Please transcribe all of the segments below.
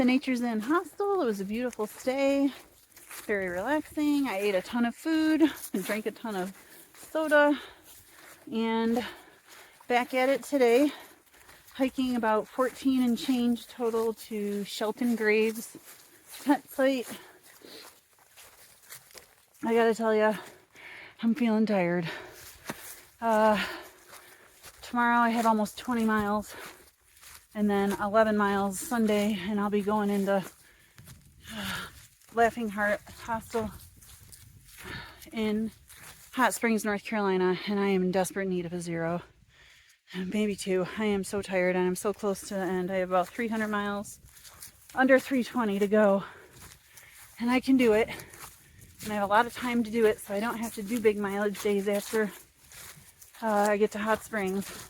the Nature's Inn Hostel. It was a beautiful stay, very relaxing. I ate a ton of food and drank a ton of soda, and back at it today, hiking about 14 and change total to Shelton Graves tent site. I gotta tell you, I'm feeling tired. Tomorrow I have almost 20 miles and then 11 miles Sunday, and I'll be going into Laughing Heart Hostel in Hot Springs, North Carolina, and I am in desperate need of a 0. Maybe 2. I am so tired and I'm so close to the end. I have about 300 miles, under 320 to go, and I can do it. And I have a lot of time to do it, so I don't have to do big mileage days after I get to Hot Springs.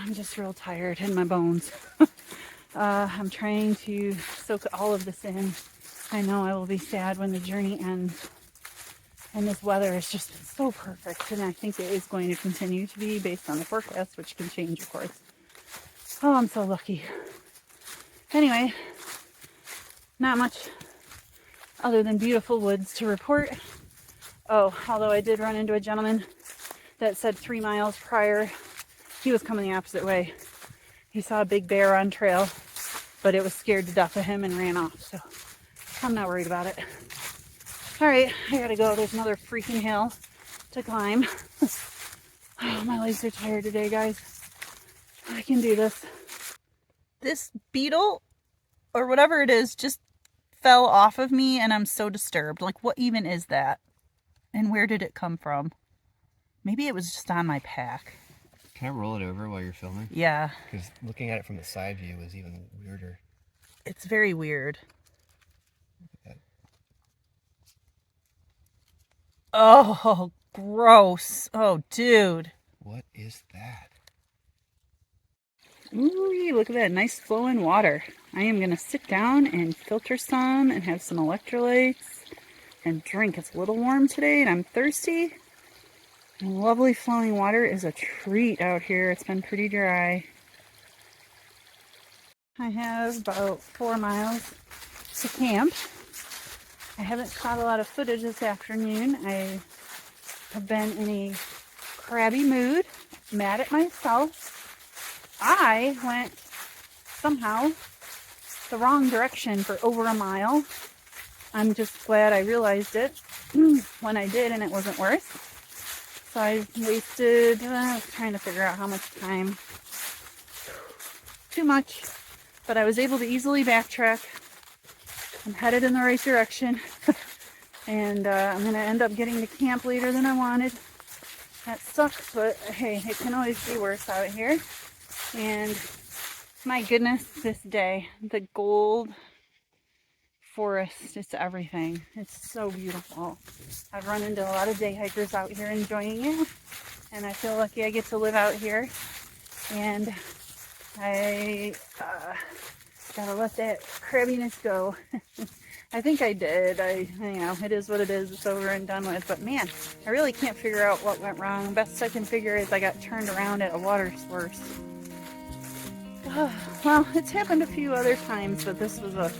I'm just real tired in my bones. I'm trying to soak all of this in. I know I will be sad when the journey ends. And this weather is just so perfect, and I think it is going to continue to be based on the forecast, which can change, of course. Oh, I'm so lucky. Anyway, not much other than beautiful woods to report. Oh, although I did run into a gentleman that said 3 miles prior, he was coming the opposite way. He saw a big bear on trail, but it was scared to death of him and ran off, so I'm not worried about it. All right, I gotta go. There's another freaking hill to climb. Oh, my legs are tired today, guys. I can do this. This beetle, or whatever it is, just fell off of me, and I'm so disturbed. Like, what even is that? And where did it come from? Maybe it was just on my pack. Can I roll it over while you're filming? Yeah. Because looking at it from the side view is even weirder. It's very weird. Oh, gross. Oh, dude. What is that? Ooh, look at that nice flowing water. I am going to sit down and filter some and have some electrolytes and drink. It's a little warm today and I'm thirsty. And lovely flowing water is a treat out here. It's been pretty dry. I have about 4 miles to camp. I haven't caught a lot of footage this afternoon. I have been in a crabby mood, mad at myself. I went somehow the wrong direction for over a mile. I'm just glad I realized it when I did and it wasn't worth. So I wasted, I was trying to figure out how much time. Too much, but I was able to easily backtrack. I'm headed in the right direction, and I'm going to end up getting to camp later than I wanted. That sucks, but hey, it can always be worse out here. And my goodness, this day, the gold forest, it's everything. It's so beautiful. I've run into a lot of day hikers out here enjoying it, and I feel lucky I get to live out here. And I gotta let that crabbiness go. I think I did. You know, it is what it is. It's over and done with. But man, I really can't figure out what went wrong. Best I can figure is I got turned around at a water source. Well, it's happened a few other times, but this was a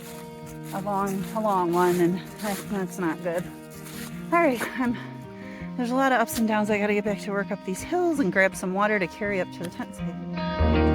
long one, and that's not good. All right, there's a lot of ups and downs. I gotta get back to work up these hills and grab some water to carry up to the tent site.